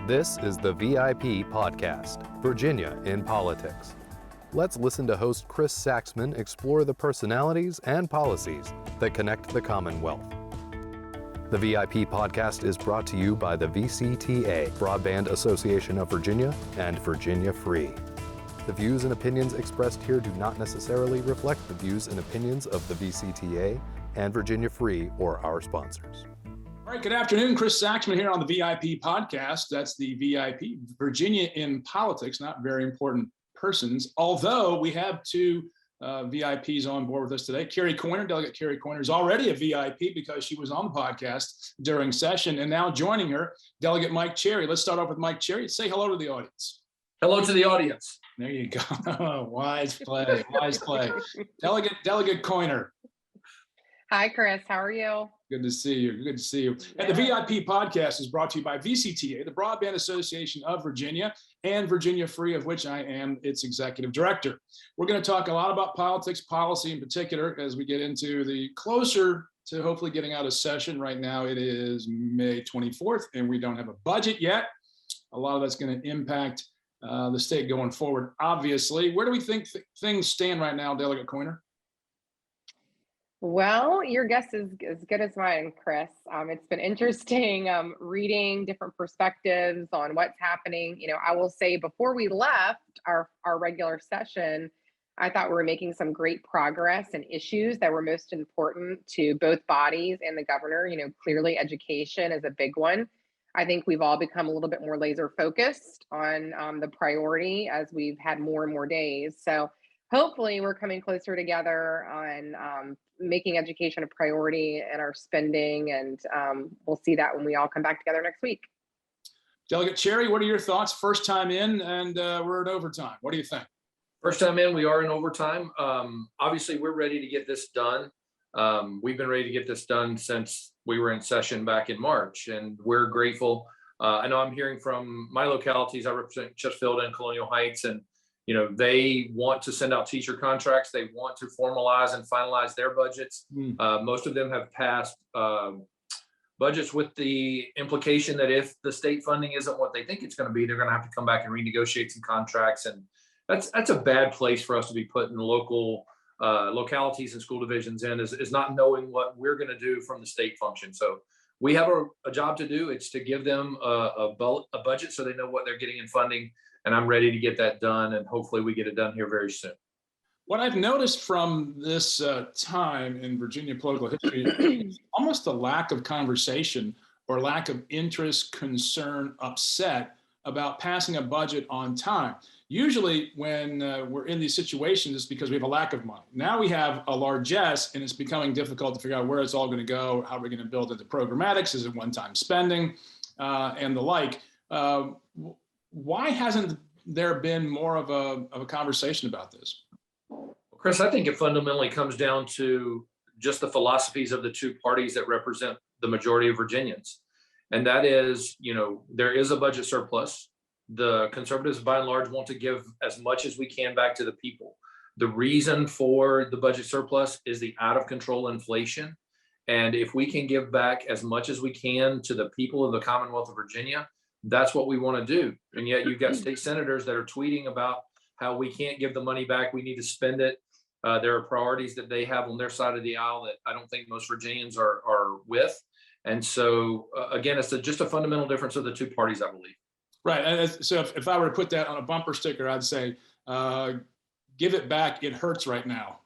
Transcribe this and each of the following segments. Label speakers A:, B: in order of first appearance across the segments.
A: This is the VIP Podcast, Virginia in Politics. Let's listen to host Chris Saxman explore the personalities and policies that connect the Commonwealth. The VIP Podcast is brought to you by the VCTA, Broadband Association of Virginia, and Virginia Free. The views and opinions expressed here do not necessarily reflect the views and opinions of the VCTA and Virginia Free or our sponsors.
B: All right, good afternoon. Chris Saxman here on the VIP Podcast. That's the VIP, Virginia in Politics, not very important persons, although we have two VIPs on board with us today. Carrie Coyner, Delegate Carrie Coyner, is already a VIP because she was on the podcast during session, and now joining her, Delegate Mike Cherry. Let's start off with Mike Cherry. Say hello to the audience.
C: Hello to the audience.
B: There you go. Wise play, wise play. Delegate Coyner.
D: Hi, Chris. How are you?
B: Good to see you. Good to see you. And the VIP Podcast is brought to you by VCTA, the Broadband Association of Virginia, and Virginia Free, of which I am its executive director. We're going to talk a lot about politics, policy in particular, as we get into the closer to hopefully getting out of session. Right now, it is May 24th, and we don't have a budget yet. A lot of that's going to impact the state going forward, obviously. Where do we think things stand right now, Delegate Coyner?
D: Well, your guess is as good as mine, Chris. It's been interesting reading different perspectives on what's happening. You know, I will say before we left our regular session, I thought we were making some great progress and issues that were most important to both bodies and the governor. You know, clearly education is a big one. I think we've all become a little bit more laser focused on the priority as we've had more and more days. So hopefully we're coming closer together on making education a priority and our spending, and we'll see that when we all come back together next week.
B: Delegate Cherry, what are your thoughts? First time in, and we're in overtime. What do you think?
C: First time in, we are in overtime. Obviously, we're ready to get this done. We've been ready to get this done since we were in session back in March, and we're grateful. I know I'm hearing from my localities. I represent Chesterfield and Colonial Heights, and you know, they want to send out teacher contracts. They want to formalize and finalize their budgets. Most of them have passed budgets with the implication that if the state funding isn't what they think it's going to be, they're going to have to come back and renegotiate some contracts. And that's a bad place for us to be putting local localities and school divisions in, is not knowing what we're going to do from the state function. So we have a job to do. It's to give them a budget so they know what they're getting in funding. And I'm ready to get that done, and hopefully we get it done here very soon.
B: What I've noticed from this time in Virginia political history is almost a lack of conversation or lack of interest, concern, upset about passing a budget on time. Usually when we're in these situations, it's because we have a lack of money. Now we have a largesse, and it's becoming difficult to figure out where it's all going to go, how we're going to build into programmatics, is it one-time spending, and the like. Why hasn't there been more of a conversation about this?
C: Chris, I think it fundamentally comes down to just the philosophies of the two parties that represent the majority of Virginians. And that is, you know, there is a budget surplus. The conservatives, by and large, want to give as much as we can back to the people. The reason for the budget surplus is the out of control inflation. And if we can give back as much as we can to the people of the Commonwealth of Virginia, that's what we want to do. And yet you've got state senators that are tweeting about how we can't give the money back. We need to spend it. There are priorities that they have on their side of the aisle that I don't think most Virginians are with. And so, again, it's just a fundamental difference of the two parties, I believe.
B: Right. And so if I were to put that on a bumper sticker, I'd say, give it back. It hurts right now.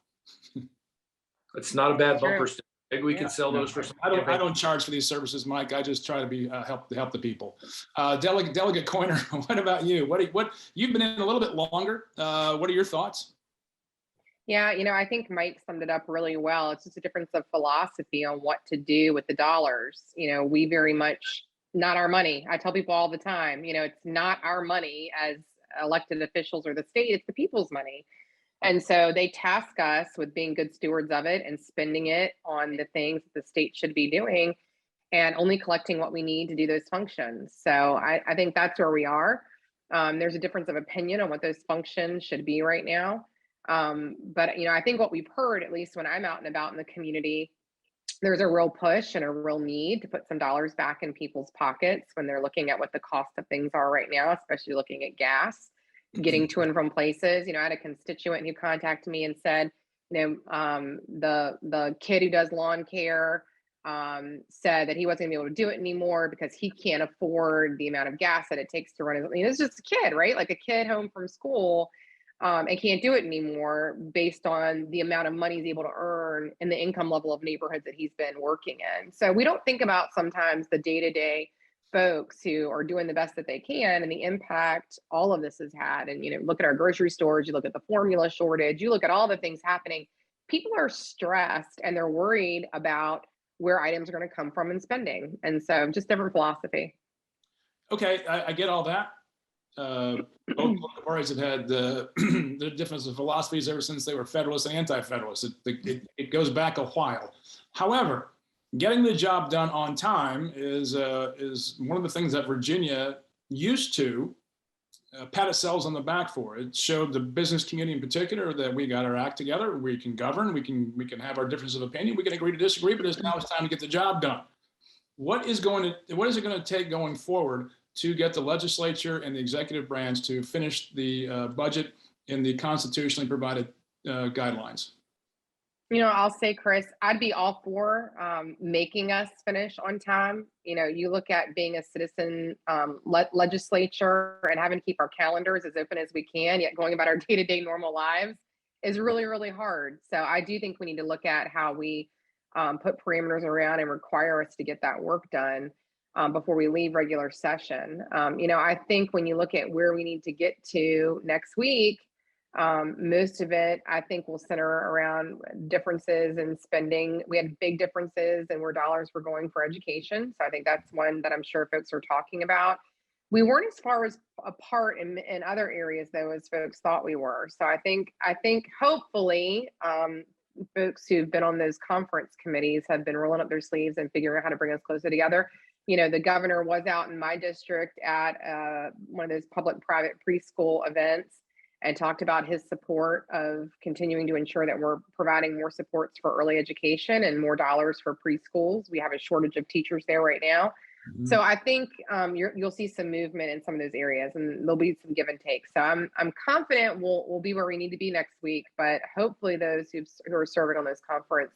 C: It's not a bad bumper sticker. Maybe we can sell those for some.
B: I don't charge for these services, Mike. I just try to be help the people. Delegate Coyner, what about you? What you've been in a little bit longer? What are your thoughts?
D: Yeah, you know, I think Mike summed it up really well. It's just a difference of philosophy on what to do with the dollars. You know, we very much, not our money. I tell people all the time, you know, it's not our money as elected officials or the state, it's the people's money. And so they task us with being good stewards of it and spending it on the things that the state should be doing and only collecting what we need to do those functions. So I think that's where we are. There's a difference of opinion on what those functions should be right now. But, you know, I think what we've heard, at least when I'm out and about in the community, there's a real push and a real need to put some dollars back in people's pockets when they're looking at what the cost of things are right now, especially looking at gas, getting to and from places. I had a constituent who contacted me and said, the kid who does lawn care said that he wasn't gonna be able to do it anymore because he can't afford the amount of gas that it takes to run his. It's just a kid, right? Like a kid home from school, and can't do it anymore based on the amount of money he's able to earn and the income level of neighborhoods that he's been working in. So we don't think about sometimes the day-to-day folks who are doing the best that they can and the impact all of this has had. And look at our grocery stores, you look at the formula shortage, you look at all the things happening. People are stressed and they're worried about where items are going to come from and spending. And so just different philosophy.
B: Okay, I get all that. Both political parties have had the difference of philosophies ever since they were Federalists and anti-Federalists. It goes back a while. However, getting the job done on time is one of the things that Virginia used to pat itself on the back for. It showed the business community in particular that we got our act together. We can govern. We can have our differences of opinion. We can agree to disagree. But now it's time to get the job done. What is it going to take going forward to get the legislature and the executive branch to finish the budget in the constitutionally provided guidelines?
D: I'll say, Chris, I'd be all for making us finish on time. You look at being a citizen legislature and having to keep our calendars as open as we can, yet going about our day-to-day normal lives is really, really hard. So I do think we need to look at how we put parameters around and require us to get that work done before we leave regular session. I think when you look at where we need to get to next week, most of it, I think, will center around differences in spending. We had big differences in where dollars were going for education. So I think that's one that I'm sure folks are talking about. We weren't as far as apart in other areas, though, as folks thought we were. So I think hopefully folks who've been on those conference committees have been rolling up their sleeves and figuring out how to bring us closer together. The governor was out in my district at one of those public-private preschool events and talked about his support of continuing to ensure that we're providing more supports for early education and more dollars for preschools. We have a shortage of teachers there right now. Mm-hmm. So I think you'll see some movement in some of those areas, and there'll be some give and take. So I'm confident we'll be where we need to be next week, but hopefully those who are serving on those conference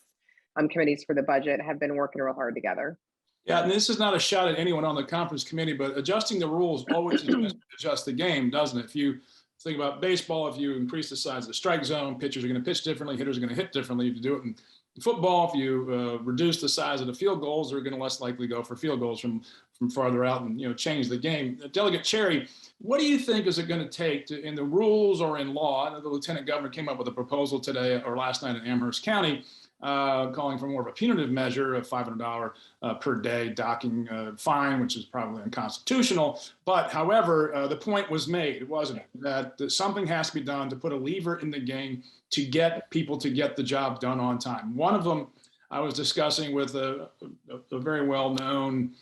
D: committees for the budget have been working real hard together.
B: Yeah, and this is not a shot at anyone on the conference committee, but adjusting the rules always adjust the game, doesn't it? If you think about baseball, if you increase the size of the strike zone, pitchers are going to pitch differently, hitters are going to hit differently. If you do it in football, if you reduce the size of the field goals, they're going to less likely go for field goals from farther out and change the game. Delegate Cherry, what do you think is it going to take in the rules or in law? I know the lieutenant governor came up with a proposal today or last night in Amherst County, calling for more of a punitive measure of $500 per day docking fine, which is probably unconstitutional. But however, the point was made, wasn't it, that something has to be done to put a lever in the game to get people to get the job done on time. One of them I was discussing with a very well-known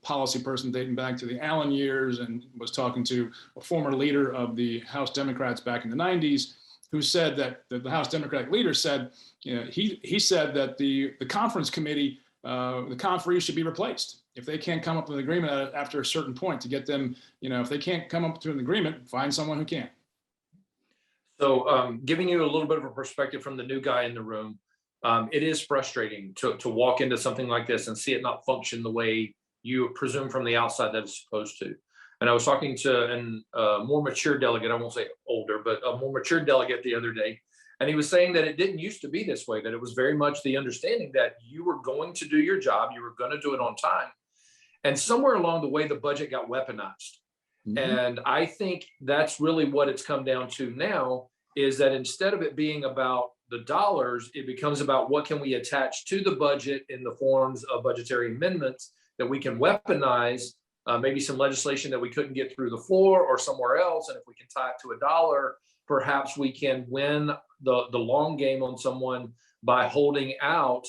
B: policy person dating back to the Allen years, and was talking to a former leader of the House Democrats back in the 90s, who said that the House Democratic leader said, he said that the conference committee, the conferees should be replaced. If they can't come up with an agreement after a certain point, to get them, if they can't come up to an agreement, find someone who can.
C: So giving you a little bit of a perspective from the new guy in the room, it is frustrating to walk into something like this and see it not function the way you presume from the outside that it's supposed to. And I was talking to a more mature delegate, I won't say older, but a more mature delegate the other day. And he was saying that it didn't used to be this way, that it was very much the understanding that you were going to do your job, you were going to do it on time. And somewhere along the way, the budget got weaponized. Mm-hmm. And I think that's really what it's come down to now, is that instead of it being about the dollars, it becomes about what can we attach to the budget in the forms of budgetary amendments that we can weaponize. Maybe some legislation that we couldn't get through the floor or somewhere else. And if we can tie it to a dollar, perhaps we can win the long game on someone by holding out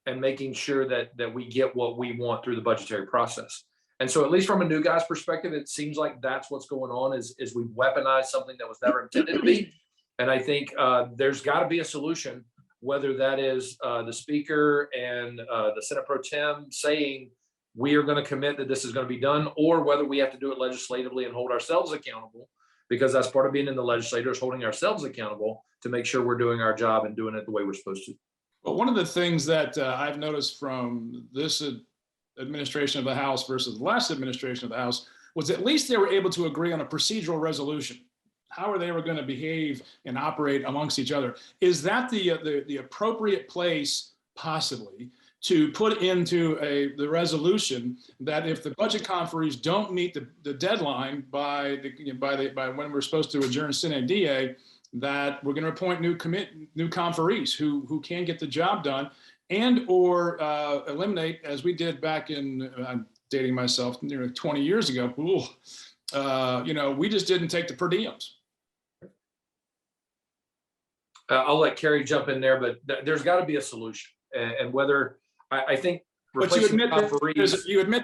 C: and making sure that we get what we want through the budgetary process. And so at least from a new guy's perspective, it seems like that's what's going on is we weaponize something that was never intended to be. And I think there's got to be a solution whether that is the speaker and the Senate Pro Tem saying we are going to commit that this is going to be done, or whether we have to do it legislatively and hold ourselves accountable, because that's part of being in the legislature, is holding ourselves accountable to make sure we're doing our job and doing it the way we're supposed to.
B: Well, one of the things that I've noticed from this administration of the House versus the last administration of the House was at least they were able to agree on a procedural resolution. How are they ever going to behave and operate amongst each other? Is that the appropriate place, possibly, to put into the resolution that if the budget conferees don't meet the deadline by when we're supposed to adjourn sine die, that we're going to appoint new conferees who can get the job done, and or eliminate, as we did back in, I'm dating myself, nearly 20 years ago. We just didn't take the per diems.
C: I'll let Carrie jump in there, but there's got to be a solution, and whether I think.
B: But you admit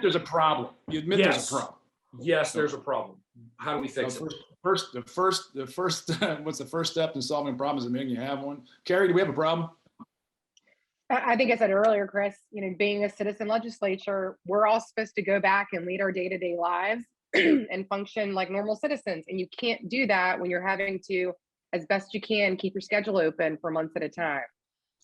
B: there's a problem. You admit there's a problem.
C: Yes, there's a problem. How do we fix it?
B: The first, what's the first step in solving problems? Admitting you have one. Carrie, do we have a problem?
D: I think I said earlier, Chris, being a citizen legislature, we're all supposed to go back and lead our day-to-day lives and function like normal citizens. And you can't do that when you're having to, as best you can, keep your schedule open for months at a time.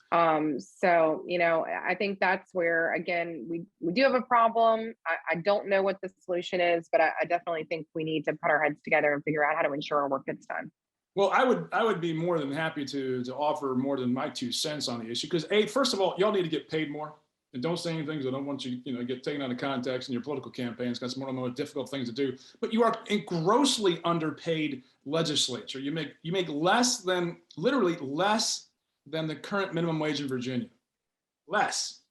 D: I think that's where, again, we do have a problem. I don't know what the solution is, but I definitely think we need to put our heads together and figure out how to ensure our work gets done.
B: Well, I would be more than happy to offer more than my 2 cents on the issue, because first of all, y'all need to get paid more, and don't say anything because I don't want you get taken out of context in your political campaigns. That's one of the most difficult things to do. But you are a grossly underpaid legislature. You make literally less than the current minimum wage in Virginia, less.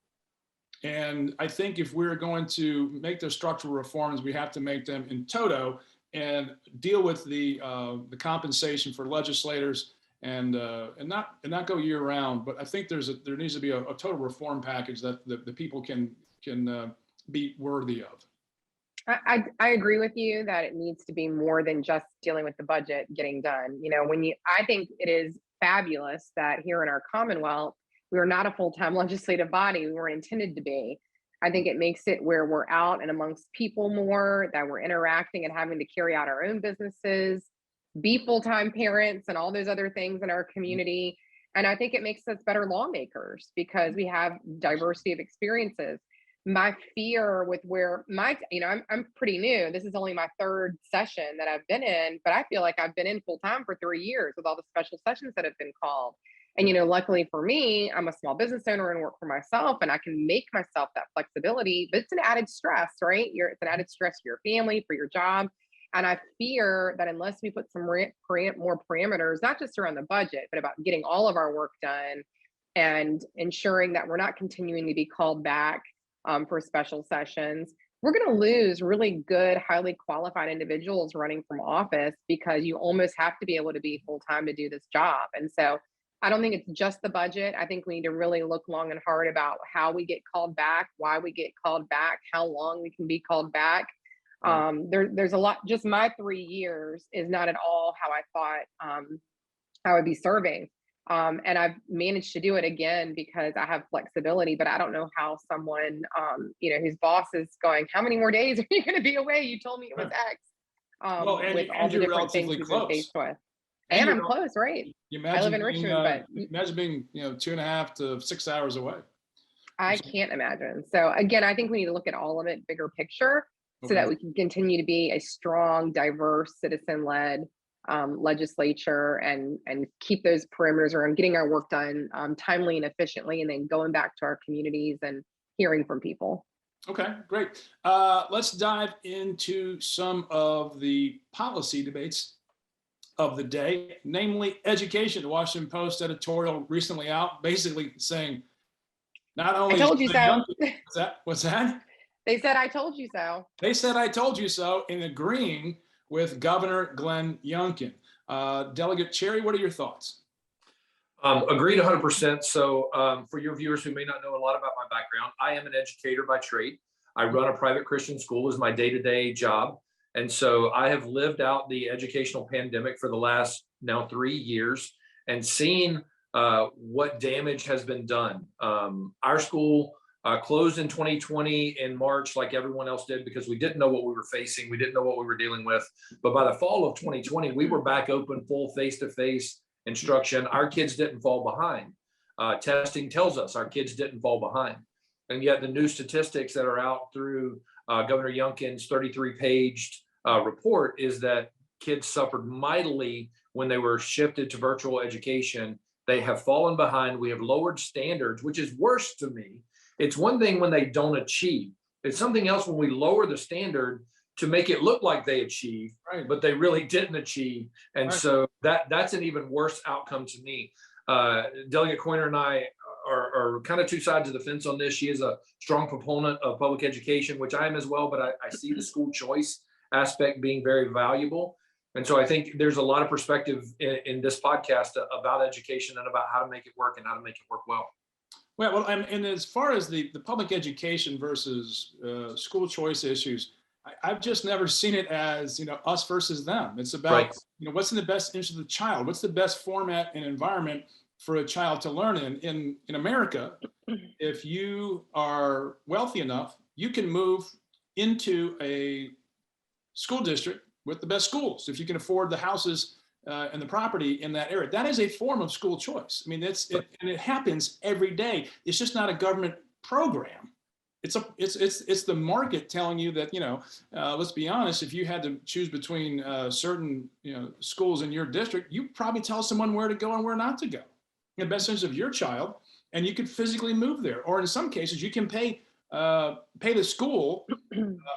B: And I think if we're going to make those structural reforms, we have to make them in toto and deal with the compensation for legislators and not go year round. But I think there needs to be a total reform package that the people can be worthy of.
D: I agree with you that it needs to be more than just dealing with the budget getting done. I think it is fabulous that here in our Commonwealth, we are not a full-time legislative body. We weren't intended to be. I think it makes it where we're out and amongst people more, that we're interacting and having to carry out our own businesses, be full-time parents and all those other things in our community. And I think it makes us better lawmakers because we have diversity of experiences. My fear with I'm pretty new. This is only my 3rd session that I've been in, but I feel like I've been in full time for 3 years with all the special sessions that have been called. And, luckily for me, I'm a small business owner and work for myself, and I can make myself that flexibility, but it's an added stress, right? It's an added stress for your family, for your job. And I fear that unless we put some more parameters, not just around the budget, but about getting all of our work done and ensuring that we're not continuing to be called back for special sessions, we're going to lose really good, highly qualified individuals running from office because you almost have to be able to be full-time to do this job. And so I don't think it's just the budget. I think we need to really look long and hard about how we get called back, why we get called back, how long we can be called back. There's a lot. Just my 3 years is not at all how I thought I would be serving. And I've managed to do it again because I have flexibility, but I don't know how someone, whose boss is going, how many more days are you going to be away? You told me it was X. With all the different things we've been faced with. And I'm close, right? I live in Richmond, but
B: imagine being, 2.5 to 6 hours away.
D: I can't imagine. So again, I think we need to look at all of it, bigger picture, so that we can continue to be a strong, diverse, citizen-led legislature and keep those perimeters around getting our work done timely and efficiently, and then going back to our communities and hearing from people.
B: Okay, great. Let's dive into some of the policy debates of the day, namely education. The Washington Post editorial recently out basically saying, not only—
D: I told you so.
B: What's that?
D: They said, I told you so.
B: They said, I told you so, in agreeing with Governor Glenn Youngkin. Delegate Cherry, what are your thoughts?
C: Agreed 100%. So for your viewers who may not know a lot about my background, I am an educator by trade. I run a private Christian school as my day-to-day job. And so I have lived out the educational pandemic for the last now 3 years and seen what damage has been done. Our school closed in 2020 in March, like everyone else did, because we didn't know what we were facing. We didn't know what we were dealing with. But by the fall of 2020, we were back open, full face-to-face instruction. Our kids didn't fall behind. Testing tells us our kids didn't fall behind. And yet the new statistics that are out through Governor Youngkin's 33-paged report is that kids suffered mightily when they were shifted to virtual education. They have fallen behind. We have lowered standards, which is worse to me. It's one thing when they don't achieve. It's something else when we lower the standard to make it look like they achieved,
B: Right.
C: but they really didn't achieve. And
B: Right.
C: so that's an even worse outcome to me. Delegate Coyner and I are kind of two sides of the fence on this. She is a strong proponent of public education, which I am as well, but I see the school choice aspect being very valuable. And so I think there's a lot of perspective in this podcast about education and about how to make it work and how to make it work well.
B: Well, and as far as the public education versus school choice issues, I've just never seen it as, us versus them. It's about,
C: Right.
B: What's in the best interest of the child? What's the best format and environment for a child to learn in America? If you are wealthy enough, you can move into a school district with the best schools if you can afford the houses and the property in that area. That is a form of school choice. I mean, and it happens every day. It's just not a government program. It's the market telling you that, let's be honest, if you had to choose between certain schools in your district, you probably tell someone where to go and where not to go in the best interest of your child, and you could physically move there. Or in some cases, you can pay the school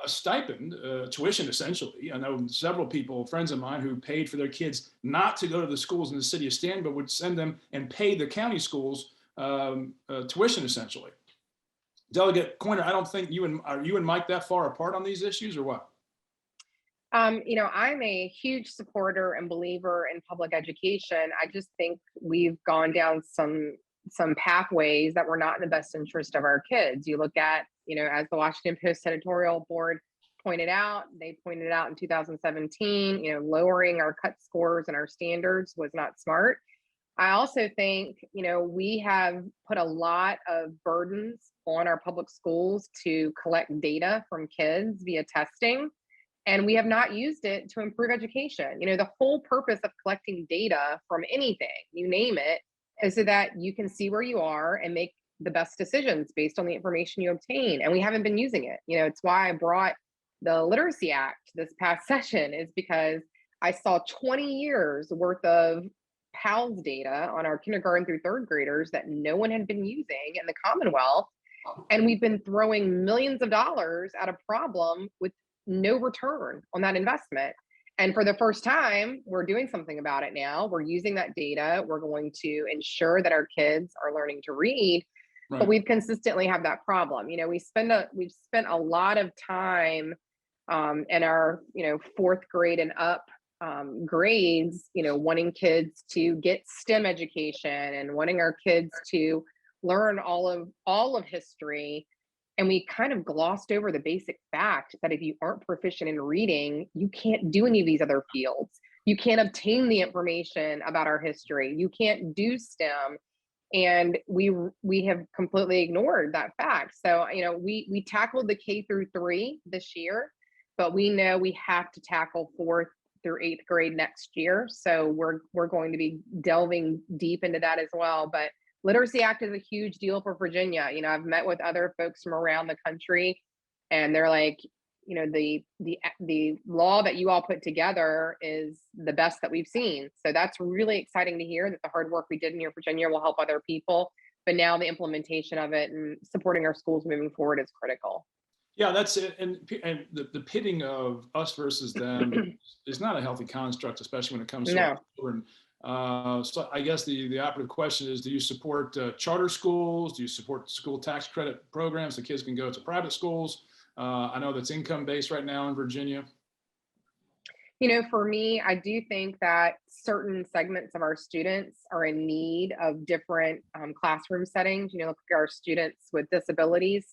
B: a stipend, tuition essentially. I know several people, friends of mine, who paid for their kids not to go to the schools in the city of Stanton, but would send them and pay the county schools tuition essentially. Delegate Coyner, I don't think you and Mike that far apart on these issues, or what?
D: I'm a huge supporter and believer in public education. I just think we've gone down some pathways that were not in the best interest of our kids. You look at, as the Washington Post editorial board pointed out in 2017, lowering our cut scores and our standards was not smart. I also think, we have put a lot of burdens on our public schools to collect data from kids via testing, and we have not used it to improve education. The whole purpose of collecting data from anything, you name it, is so that you can see where you are and make the best decisions based on the information you obtain. And we haven't been using it. It's why I brought the Literacy Act this past session, is because I saw 20 years worth of PALS data on our kindergarten through third graders that no one had been using in the Commonwealth. And we've been throwing millions of dollars at a problem with no return on that investment. And for the first time, we're doing something about it now. We're using that data. We're going to ensure that our kids are learning to read,
B: Right.
D: but we've consistently have that problem. We've spent a lot of time in our, fourth grade and up grades, wanting kids to get STEM education and wanting our kids to learn all of history. And we kind of glossed over the basic fact that if you aren't proficient in reading, you can't do any of these other fields. You can't obtain the information about our history. You can't do STEM. And we have completely ignored that fact. So, we tackled the K through 3 this year, but we know we have to tackle 4th through 8th grade next year. So we're going to be delving deep into that as well. But Literacy Act is a huge deal for Virginia. I've met with other folks from around the country, and they're like, the law that you all put together is the best that we've seen. So that's really exciting to hear that the hard work we did in Virginia will help other people. But now the implementation of it and supporting our schools moving forward is critical.
B: Yeah, that's it. And the pitting of us versus them is not a healthy construct, especially when it comes to our children. So I guess the operative question is, do you support charter schools? Do you support school tax credit programs so kids can go to private schools? I know that's income-based right now in Virginia.
D: For me, I do think that certain segments of our students are in need of different classroom settings. Look at our students with disabilities.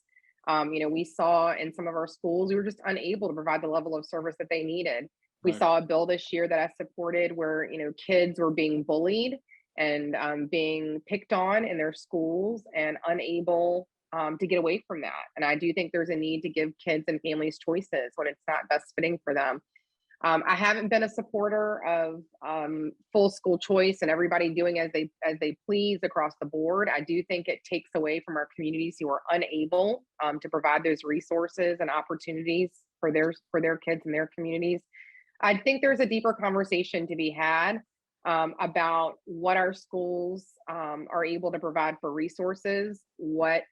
D: We saw in some of our schools, we were just unable to provide the level of service that they needed. We saw a bill this year that I supported where, kids were being bullied and being picked on in their schools and unable to get away from that. And I do think there's a need to give kids and families choices when it's not best fitting for them. I haven't been a supporter of full school choice and everybody doing as they please across the board. I do think it takes away from our communities who are unable to provide those resources and opportunities for their kids and their communities. I think there's a deeper conversation to be had about what our schools are able to provide for resources, what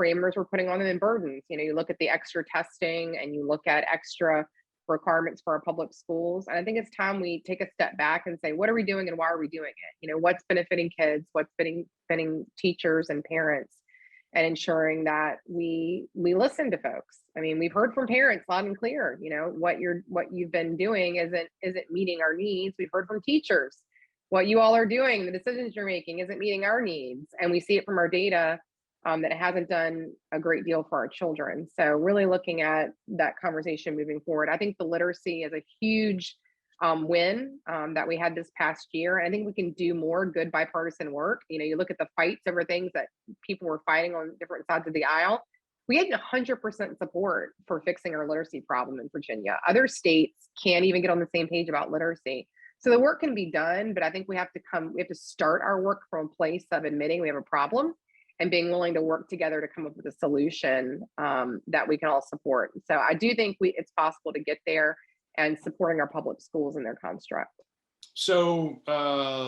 D: parameters we're putting on them and burdens. You know, you look at the extra testing and you look at extra requirements for our public schools. And I think it's time we take a step back and say, what are we doing and why are we doing it? You know, what's benefiting kids, what's benefiting teachers and parents, and ensuring that we listen to folks. I mean, we've heard from parents loud and clear, you know, what you've been doing isn't meeting our needs. We've heard from teachers, what you all are doing, the decisions you're making isn't meeting our needs. And we see it from our data that it hasn't done a great deal for our children. So really looking at that conversation moving forward. I think the literacy is a huge win that we had this past year. I think we can do more good bipartisan work. You know, you look at the fights over things that people were fighting on different sides of the aisle. We had 100% support for fixing our literacy problem in Virginia. Other states can't even get on the same page about literacy. So the work can be done, but I think we have to start our work from a place of admitting we have a problem and being willing to work together to come up with a solution that we can all support. So I do think it's possible to get there and supporting our public schools in their construct.
B: So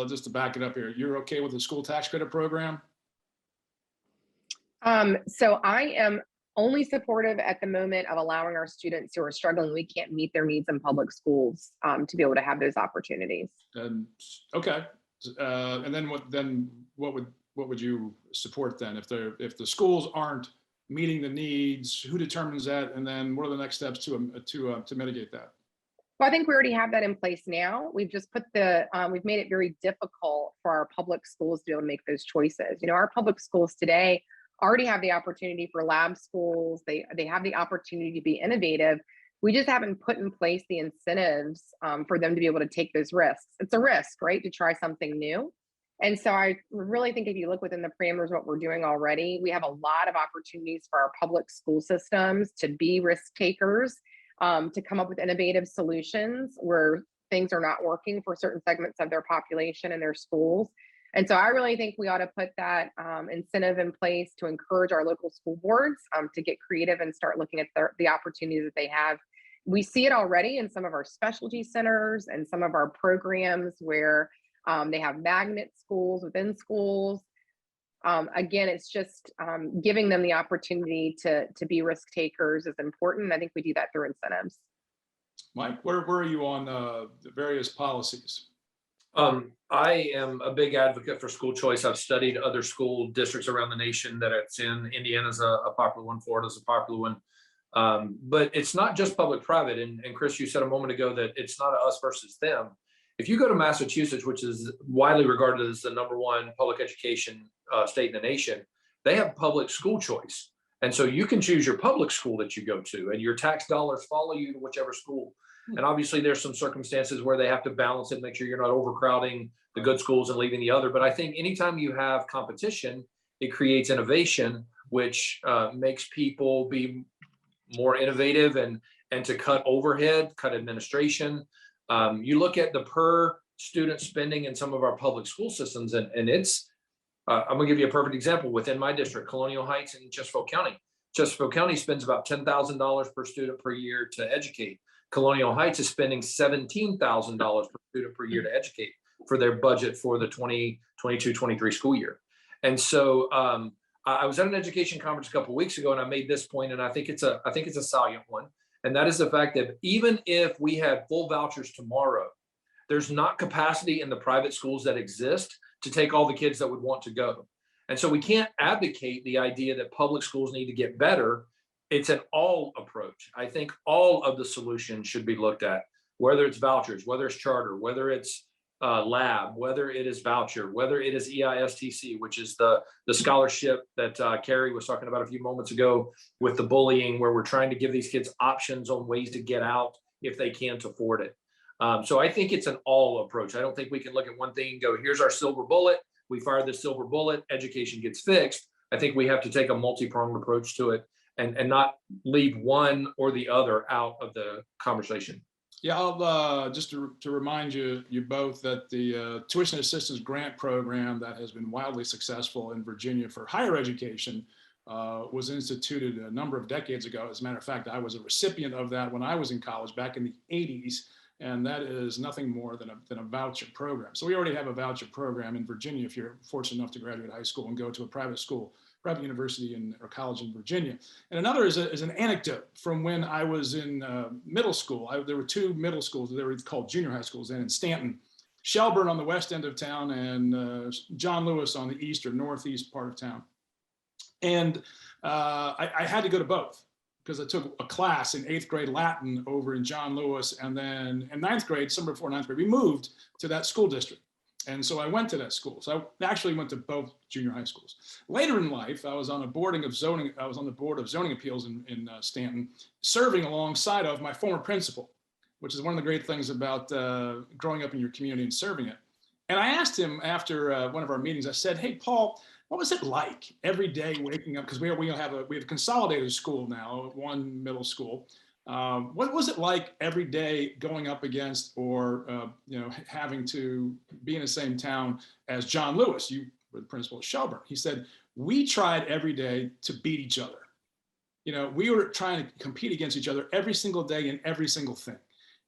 B: just to back it up here, you're okay with the school tax credit program?
D: So I am only supportive at the moment of allowing our students who are struggling, we can't meet their needs in public schools to be able to have those opportunities.
B: Okay. And then what would you support then if the schools aren't meeting the needs? Who determines that? And then what are the next steps to mitigate that?
D: Well, I think we already have that in place now. We've just put we've made it very difficult for our public schools to be able to make those choices. You know, our public schools today already have the opportunity for lab schools. They have the opportunity to be innovative. We just haven't put in place the incentives for them to be able to take those risks. It's a risk, right, to try something new. And so I really think if you look within the parameters of what we're doing already, we have a lot of opportunities for our public school systems to be risk takers, to come up with innovative solutions where things are not working for certain segments of their population and their schools. And so I really think we ought to put that incentive in place to encourage our local school boards to get creative and start looking at the opportunities that they have. We see it already in some of our specialty centers and some of our programs where they have magnet schools within schools. Again, it's just giving them the opportunity to be risk takers is important. I think we do that through incentives.
B: Mike, where are you on the various policies?
C: I am a big advocate for school choice. I've studied other school districts around the nation that it's in. Indiana's a popular one. Florida's a popular one. But it's not just public-private. And Chris, you said a moment ago that it's not us versus them. If you go to Massachusetts, which is widely regarded as the #1 public education state in the nation, they have public school choice. And so you can choose your public school that you go to, and your tax dollars follow you to whichever school. And obviously there's some circumstances where they have to balance it, make sure you're not overcrowding the good schools and leaving the other. But I think anytime you have competition, it creates innovation, which makes people be more innovative and to cut overhead, cut administration. You look at the per student spending in some of our public school systems, and it's, I'm gonna give you a perfect example. Within my district, Colonial Heights in Chesterfield County. Chesterfield County spends about $10,000 per student per year to educate. Colonial Heights is spending $17,000 per student per year to educate for their budget for the 2022-23 school year. And so I was at an education conference a couple of weeks ago, and I made this point, and I think it's a salient one. And that is the fact that even if we had full vouchers tomorrow, there's not capacity in the private schools that exist to take all the kids that would want to go. And so we can't advocate the idea that public schools need to get better. It's an all approach. I think all of the solutions should be looked at, whether it's vouchers, whether it's charter, whether it's lab, whether it is voucher, whether it is EISTC, which is the scholarship that Carrie was talking about a few moments ago with the bullying, where we're trying to give these kids options on ways to get out if they can't afford it. So I think it's an all approach. I don't think we can look at one thing and go, here's our silver bullet. We fire the silver bullet, education gets fixed. I think we have to take a multi-pronged approach to it and not leave one or the other out of the conversation.
B: Yeah, I'll just to remind you both that the tuition assistance grant program that has been wildly successful in Virginia for higher education was instituted a number of decades ago. As a matter of fact, I was a recipient of that when I was in college back in the 80s, and that is nothing more than a voucher program. So we already have a voucher program in Virginia if you're fortunate enough to graduate high school and go to a private school, private university or college in Virginia. And another is an anecdote from when I was in middle school. There were two middle schools. They were called junior high schools then in Stanton. Shelburne on the west end of town and John Lewis on the east or northeast part of town. And I had to go to both because I took a class in 8th grade Latin over in John Lewis. And then in 9th grade, somewhere before 9th grade, we moved to that school district. And so I went to that school. So I actually went to both junior high schools. Later in life, I was on the board of zoning appeals in Stanton, serving alongside of my former principal, which is one of the great things about growing up in your community and serving it. And I asked him after one of our meetings, I said, hey, Paul, what was it like every day waking up? Because we have a consolidated school now, one middle school. What was it like every day going up against or having to be in the same town as John Lewis? You were the principal at Shelburne. He said, we tried every day to beat each other. We were trying to compete against each other every single day in every single thing.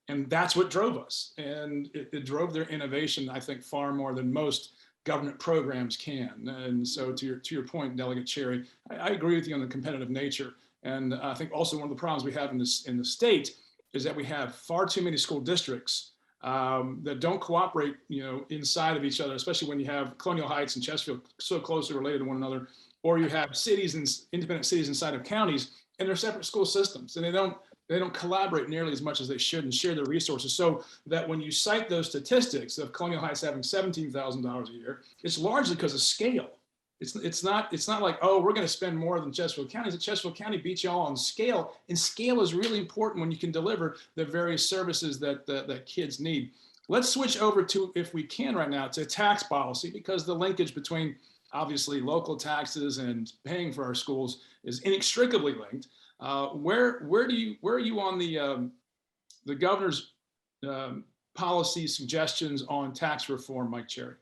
B: And that's what drove us. And it drove their innovation, I think, far more than most government programs can. And so to your point, Delegate Cherry, I agree with you on the competitive nature. And I think also one of the problems we have in the state is that we have far too many school districts that don't cooperate, inside of each other, especially when you have Colonial Heights and Chesterfield so closely related to one another, or you have cities and independent cities inside of counties, and they're separate school systems, and they don't collaborate nearly as much as they should and share their resources. So that when you cite those statistics of Colonial Heights having $17,000 a year, it's largely because of scale. It's not like, oh, we're going to spend more than Chesterfield County. Chesterfield County beats y'all on scale, and scale is really important when you can deliver the various services that kids need. Let's switch over to, if we can right now, to tax policy, because the linkage between obviously local taxes and paying for our schools is inextricably linked. Where are you on the governor's policy suggestions on tax reform, Mike Cherry?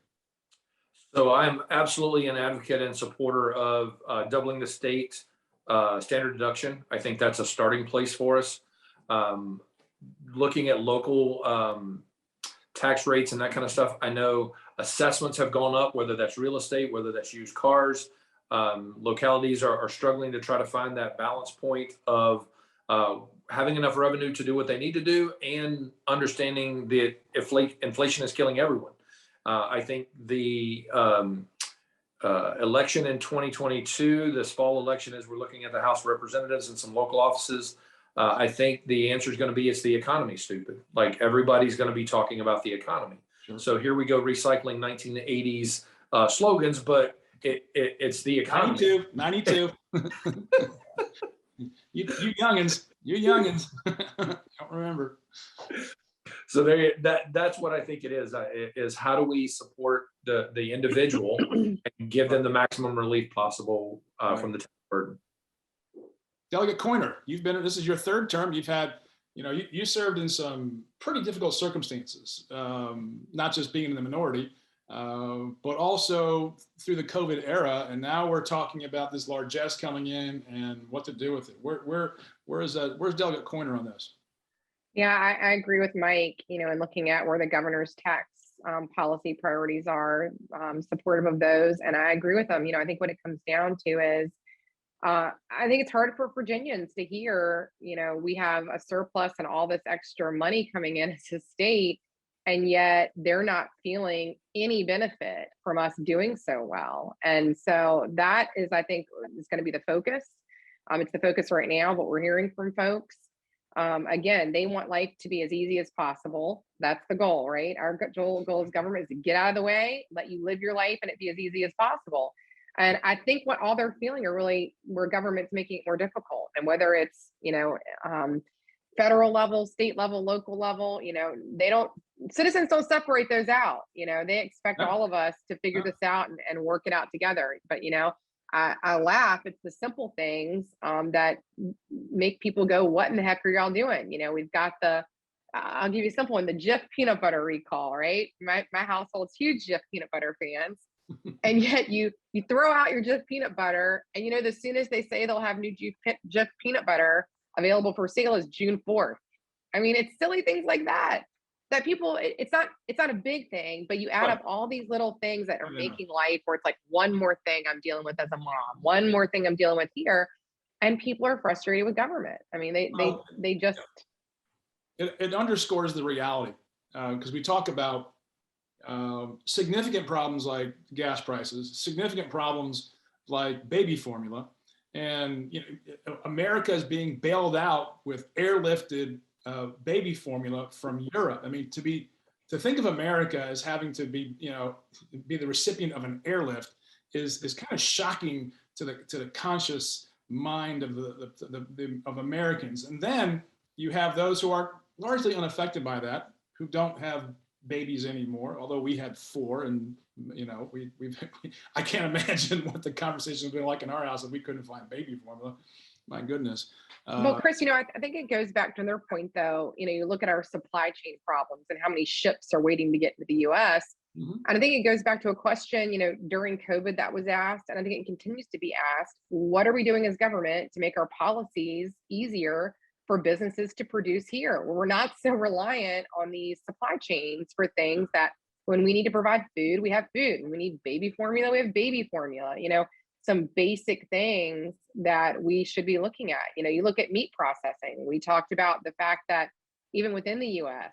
C: So I'm absolutely an advocate and supporter of doubling the state standard deduction. I think that's a starting place for us. Looking at local tax rates and that kind of stuff, I know assessments have gone up, whether that's real estate, whether that's used cars. Localities are struggling to try to find that balance point of having enough revenue to do what they need to do and understanding that inflation is killing everyone. I think the election in 2022, this fall election, as we're looking at the House of Representatives and some local offices, I think the answer is going to be it's the economy, stupid. Like everybody's going to be talking about the economy. Sure. So here we go recycling 1980s slogans, but it's the economy.
B: 92. you youngins, don't remember.
C: So that's what I think it is how do we support the individual and give them the maximum relief possible from the tax burden.
B: Delegate Coyner, this is your third term. You've had, you served in some pretty difficult circumstances, not just being in the minority, but also through the COVID era. And now we're talking about this largesse coming in and what to do with it. Where's Delegate Coyner on this?
D: Yeah, I agree with Mike, and looking at where the governor's tax policy priorities are, supportive of those. And I agree with them. I think what it comes down to is, I think it's hard for Virginians to hear, we have a surplus and all this extra money coming in as a state, and yet they're not feeling any benefit from us doing so well. And so that is, I think, is going to be the focus. It's the focus right now, but we're hearing from folks. Again, they want life to be as easy as possible. That's the goal, right? Our goal as government is to get out of the way, let you live your life, and it be as easy as possible. And I think what all they're feeling are really where government's making it more difficult, and whether it's, federal level, state level, local level, citizens don't separate those out. They expect all of us to figure this out and work it out together. But, I laugh. It's the simple things that make people go, what in the heck are y'all doing? We've got I'll give you a simple one, the Jif peanut butter recall, right? My household's huge Jif peanut butter fans. And yet you throw out your Jif peanut butter, and as soon as they say they'll have new Jif peanut butter available for sale is June 4th. I mean, it's silly things like that people, it's not a big thing, but you add up all these little things that are making life where it's like one more thing I'm dealing with as a mom, one more thing I'm dealing with here. And people are frustrated with government. I mean, they just.
B: It underscores the reality, because we talk about significant problems like gas prices, significant problems like baby formula, and America is being bailed out with airlifted baby formula from Europe. I mean, to think of America as having to be the recipient of an airlift is kind of shocking to the conscious mind of Americans. And then you have those who are largely unaffected by that, who don't have babies anymore, although we had 4, and I can't imagine what the conversation would be like in our house if we couldn't find baby formula. My goodness.
D: Well, Chris, I think it goes back to their point, though. You look at our supply chain problems and how many ships are waiting to get into the U.S.
B: Mm-hmm.
D: And I think it goes back to a question, during COVID that was asked, and I think it continues to be asked. What are we doing as government to make our policies easier for businesses to produce here, where we're not so reliant on these supply chains for things that when we need to provide food, we have food. When we need baby formula, we have baby formula. Some basic things that we should be looking at. You look at meat processing. We talked about the fact that even within the US,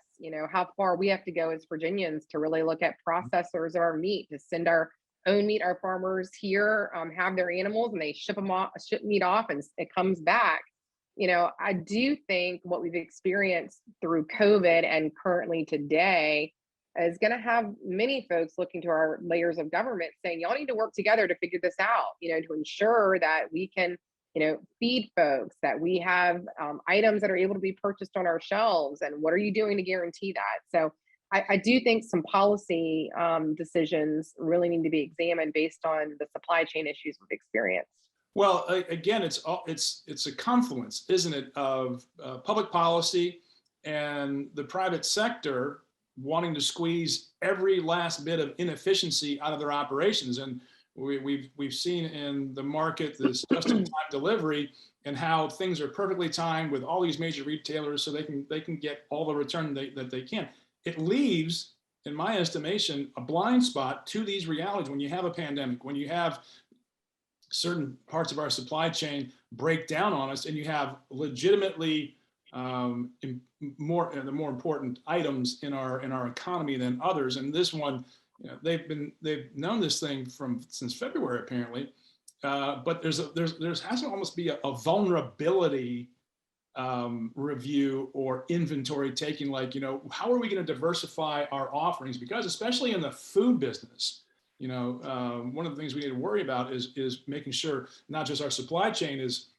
D: how far we have to go as Virginians to really look at processors of our meat, to send our own meat. Our farmers here have their animals and they ship meat off, and it comes back. I do think what we've experienced through COVID and currently today is going to have many folks looking to our layers of government saying, y'all need to work together to figure this out, to ensure that we can, feed folks, that we have items that are able to be purchased on our shelves. And what are you doing to guarantee that? So I do think some policy decisions really need to be examined based on the supply chain issues we've experienced.
B: Well, again, it's a confluence, isn't it, of public policy and the private sector wanting to squeeze every last bit of inefficiency out of their operations. And we've seen in the market this just-in-time delivery and how things are perfectly timed with all these major retailers, so they can get all the return that they can. It leaves, in my estimation, a blind spot to these realities when you have a pandemic, when you have certain parts of our supply chain break down on us, and you have legitimately the more important items in our economy than others. And this one, they've known this thing since February apparently, but there's has to almost be a vulnerability review or inventory taking, like, how are we going to diversify our offerings? Because especially in the food business, one of the things we need to worry about is making sure not just our supply chain is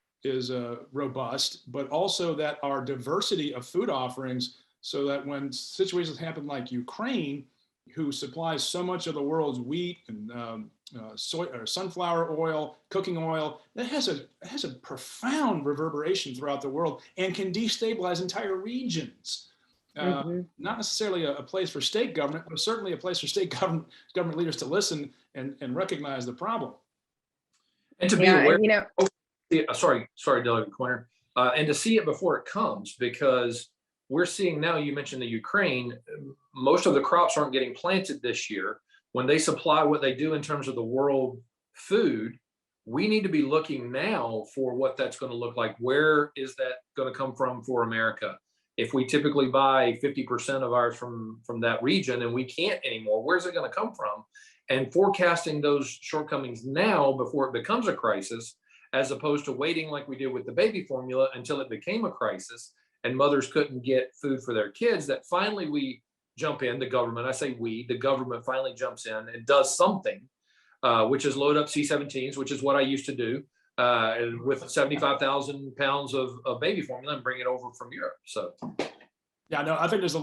B: robust, but also that our diversity of food offerings, so that when situations happen like Ukraine, who supplies so much of the world's wheat and soy or sunflower oil, cooking oil, that has a profound reverberation throughout the world and can destabilize entire regions. Not necessarily a place for state government, but certainly a place for state government leaders to listen and recognize the problem.
C: And to be aware, sorry, Delegate Coyner, and to see it before it comes, because we're seeing now, you mentioned the Ukraine, most of the crops aren't getting planted this year. When they supply what they do in terms of the world food, we need to be looking now for what that's going to look like. Where is that going to come from for America? If we typically buy 50% of ours from that region and we can't anymore, where's it going to come from? And forecasting those shortcomings now before it becomes a crisis, as opposed to waiting like we did with the baby formula until it became a crisis and mothers couldn't get food for their kids, that finally we jump in, the government, I say we, the government finally jumps in and does something, which is load up C-17s, which is what I used to do. and with 75,000 pounds of baby formula and bring it over from Europe. So.
B: Yeah, no, I think there's a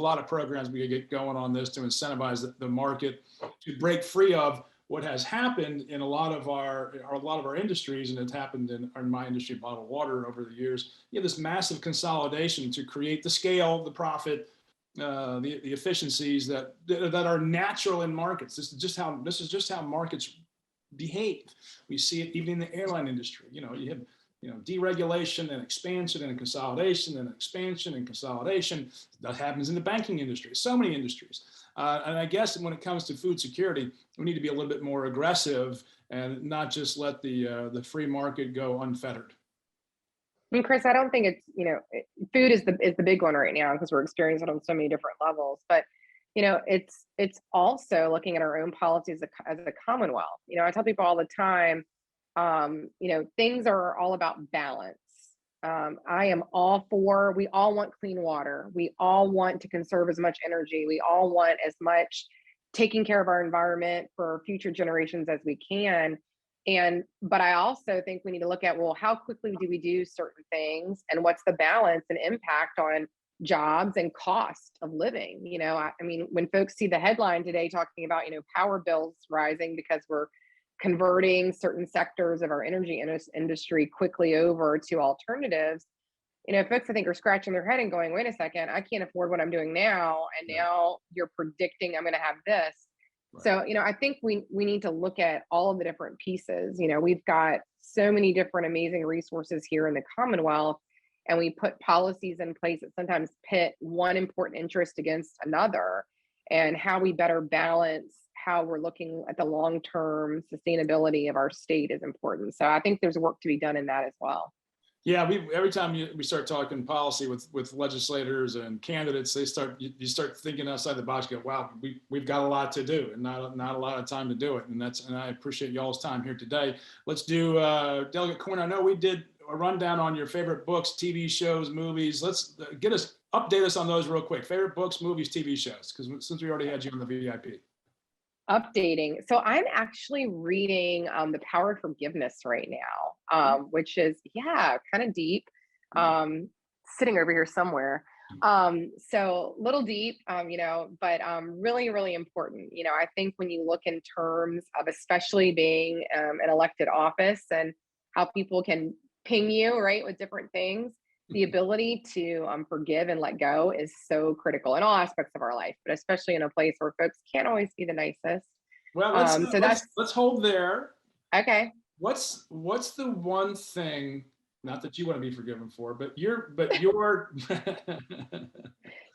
B: lot of programs we could get going on this to incentivize the market to break free of what has happened in a lot of our industries, and it's happened in my industry, bottled water, over the years. You have this massive consolidation to create the scale, the profit, the efficiencies that are natural in markets. This is just how markets behave. We see it even in the airline industry. You have deregulation and expansion and consolidation and expansion and consolidation. That happens in the banking industry, so many industries. And I guess when it comes to food security, we need to be a little bit more aggressive and not just let the free market go unfettered.
D: And Chris, I don't think it's, food is the big one right now because we're experiencing it on so many different levels. But, it's also looking at our own policies as a Commonwealth. I tell people all the time, things are all about balance. I am all for, we all want clean water. We all want to conserve as much energy. We all want as much taking care of our environment for future generations as we can. But I also think we need to look at, well, how quickly do we do certain things and what's the balance and impact on jobs and cost of living? When folks see the headline today talking about, power bills rising because we're converting certain sectors of our energy industry quickly over to alternatives, folks I think are scratching their head and going, wait a second, I can't afford what I'm doing now. And now you're predicting I'm going to have this. Right. So, I think we need to look at all of the different pieces. We've got so many different amazing resources here in the Commonwealth, and we put policies in place that sometimes pit one important interest against another, and how we better balance how we're looking at the long-term sustainability of our state is important. So I think there's work to be done in that as well.
B: Yeah, every time we start talking policy with legislators and candidates, you start thinking outside the box. You go, wow, we've got a lot to do and not a lot of time to do it. And I appreciate y'all's time here today. Let's do Delegate Coyner. I know we did a rundown on your favorite books, TV shows, movies. Let's update us on those real quick. Favorite books, movies, TV shows, because since we already had you on the VIP.
D: Updating. So I'm actually reading The Power of Forgiveness right now, which is, kind of deep, sitting over here somewhere. So a little deep, but really, really important. I think when you look in terms of especially being an elected office and how people can ping you, right, with different things, the ability to forgive and let go is so critical in all aspects of our life, but especially in a place where folks can't always be the nicest.
B: Well, let's hold there.
D: Okay.
B: What's the one thing, not that you want to be forgiven for, but you're
D: You're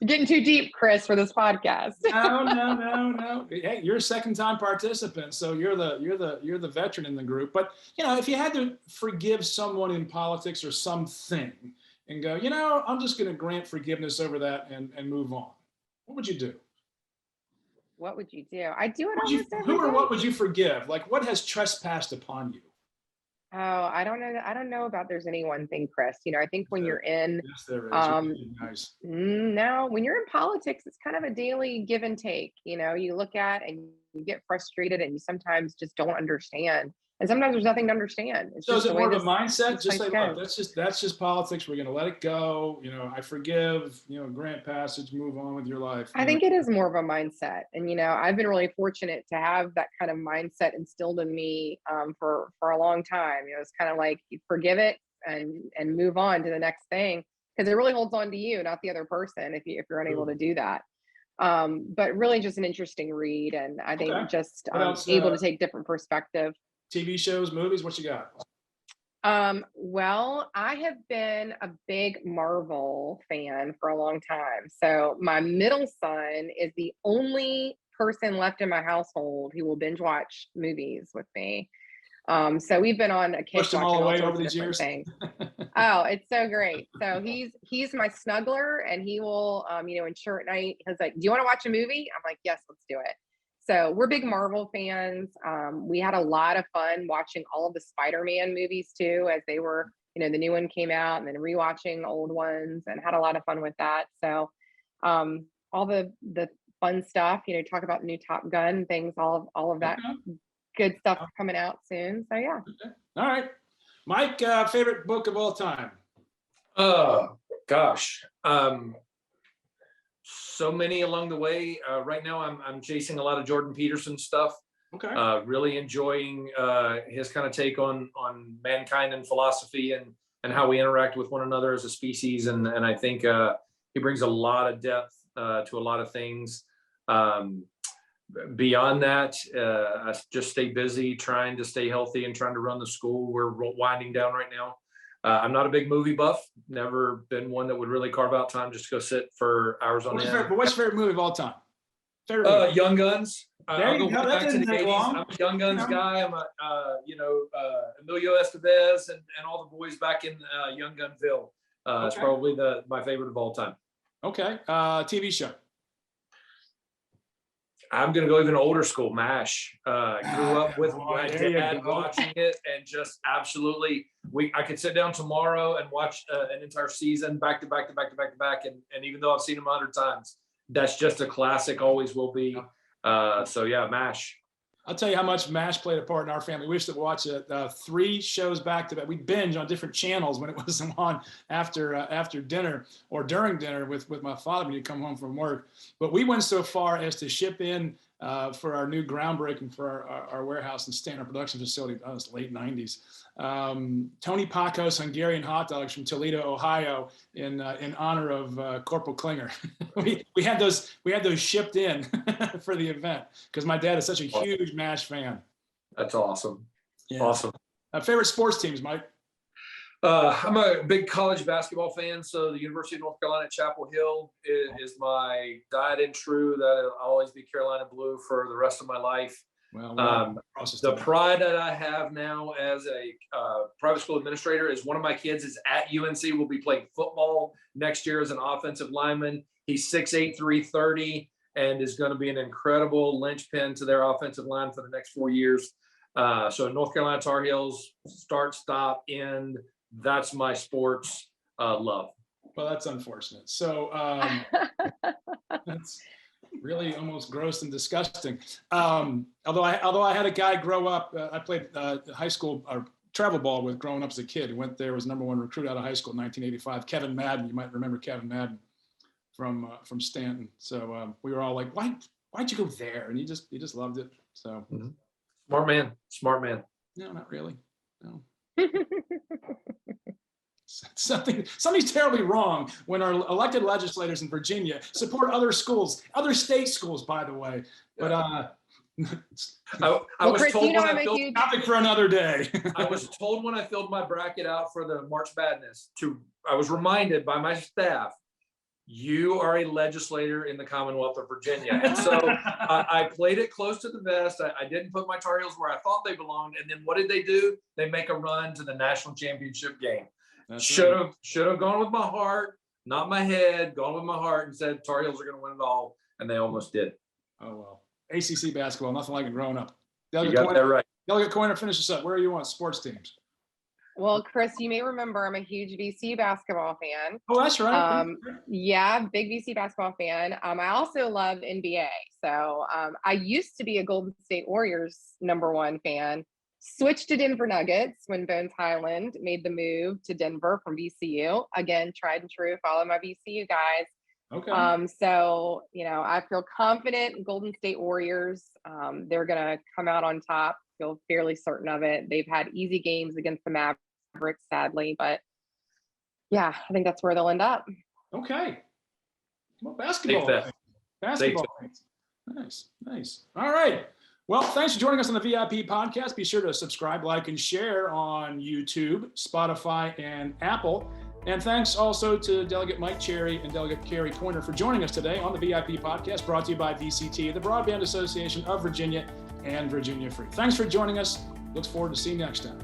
D: getting too deep, Chris, for this podcast.
B: No. Hey, you're a second-time participant, so you're the veteran in the group. But if you had to forgive someone in politics or something, and go, I'm just going to grant forgiveness over that and move on, what would you do?
D: What would you do? I do it almost every day.
B: Who or what would you forgive? Like, what has trespassed upon you?
D: Oh, I don't know. I don't know about there's any one thing, Chris. I think when you're in,
B: yes, there is. Nice.
D: No, when you're in politics, it's kind of a daily give and take. You look at and you get frustrated and you sometimes just don't understand. And sometimes there's nothing to understand.
B: So is it more of a mindset? Just like, look, that's just politics. We're going to let it go. I forgive, grant passage, move on with your life.
D: I think it is more of a mindset. And, I've been really fortunate to have that kind of mindset instilled in me for a long time. It's kind of like you forgive it and move on to the next thing, because it really holds on to you, not the other person, if you're unable to do that. But really just an interesting read. And I think just able to take different perspective.
B: TV shows, movies, what you got?
D: Well, I have been a big Marvel fan for a long time. So my middle son is the only person left in my household who will binge watch movies with me. So we've been on a kick watching all sorts of different things. Oh, it's so great. So he's my snuggler, and he will, ensure at night, he's like, do you want to watch a movie? I'm like, yes, let's do it. So we're big Marvel fans. We had a lot of fun watching all of the Spider-Man movies too, as they were, the new one came out, and then rewatching old ones, and had a lot of fun with that. So all the fun stuff, talk about the new Top Gun things, all of that good stuff coming out soon. So yeah.
B: Okay. All right. Mike, favorite book of all time?
C: Oh, gosh. So many along the way. Right now, I'm chasing a lot of Jordan Peterson stuff.
B: Okay.
C: Really enjoying his kind of take on mankind and philosophy and how we interact with one another as a species. And I think he brings a lot of depth to a lot of things. Beyond that, I just stay busy, trying to stay healthy and trying to run the school. We're winding down right now. I'm not a big movie buff. Never been one that would really carve out time just to go sit for hours on end.
B: What's your favorite movie of all time? Favorite movie?
C: Young Guns. I'll go
B: That
C: back to the
B: didn't take
C: 80s.
B: long.
C: I'm a Young Guns guy. I'm a Emilio Estevez and all the boys back in Young Gunville. It's probably my favorite of all time.
B: Okay. TV show.
C: I'm going to go even older school, MASH. Grew up with my dad watching it and just absolutely, I could sit down tomorrow and watch an entire season back to back. And even though I've seen them 100 times, that's just a classic, always will be. So yeah, MASH.
B: I'll tell you how much MASH played a part in our family. We used to watch 3 shows back to back. We binge on different channels when it wasn't on after dinner or during dinner with my father when he'd come home from work. But we went so far as to ship in for our new groundbreaking for our warehouse and Stanton production facility. That was late 90s. Tony Pacos Hungarian hot dogs from Toledo, Ohio, in honor of Corporal Klinger. we had those shipped in for the event because my dad is such a huge MASH fan.
C: That's awesome.
B: Yeah.
C: Awesome.
B: Favorite sports teams, Mike?
C: I'm a big college basketball fan, so the University of North Carolina at Chapel Hill is my died and true. That I'll always be Carolina blue for the rest of my life.
B: Well,
C: the pride that I have now as a private school administrator is one of my kids is at UNC, will be playing football next year as an offensive lineman. He's 6'8", 330, and is going to be an incredible linchpin to their offensive line for the next 4 years. So North Carolina Tar Heels, start, stop, end. That's my sports love.
B: Well, that's unfortunate. So that's really almost gross and disgusting. Although I had a guy grow up, I played high school or travel ball with growing up as a kid. He went there, was #1 recruit out of high school in 1985. Kevin Madden, you might remember Kevin Madden from Stanton. So we were all like, why'd you go there? And he just loved it. So
C: Smart man.
B: No, not really. No. Something's terribly wrong when our elected legislators in Virginia support other schools, other state schools, by the way. But
C: I was told when I filled
B: topic for another day.
C: I was told when I filled my bracket out for the March Madness I was reminded by my staff, you are a legislator in the Commonwealth of Virginia. And so I played it close to the vest. I didn't put my Tar Heels where I thought they belonged. And then what did they do? They make a run to the national championship game. Should have gone with my heart, not my head, gone with my heart and said Tar Heels are going to win it all. And they almost did.
B: Oh, well. ACC basketball, nothing like it growing up.
C: You got that right.
B: Delegate Coyner, finish us up. Where are you on sports teams?
D: Well, Chris, you may remember I'm a huge VC basketball fan.
B: Oh, that's right.
D: Yeah, big VC basketball fan. I also love NBA. So I used to be a Golden State Warriors #1 fan. Switched to Denver Nuggets when Bones Highland made the move to Denver from VCU. Again, tried and true, follow my VCU guys.
B: Okay.
D: So, I feel confident in Golden State Warriors. They're going to come out on top. Feel fairly certain of it. They've had easy games against the Mavericks, sadly, but yeah, I think that's where they'll end up.
B: Okay. Well, basketball. Nice. All right. Well, thanks for joining us on the VIP podcast. Be sure to subscribe, like, and share on YouTube, Spotify, and Apple. And thanks also to Delegate Mike Cherry and Delegate Carrie Coyner for joining us today on the VIP podcast, brought to you by VCT, the Broadband Association of Virginia and Virginia Free. Thanks for joining us. Looks forward to seeing you next time.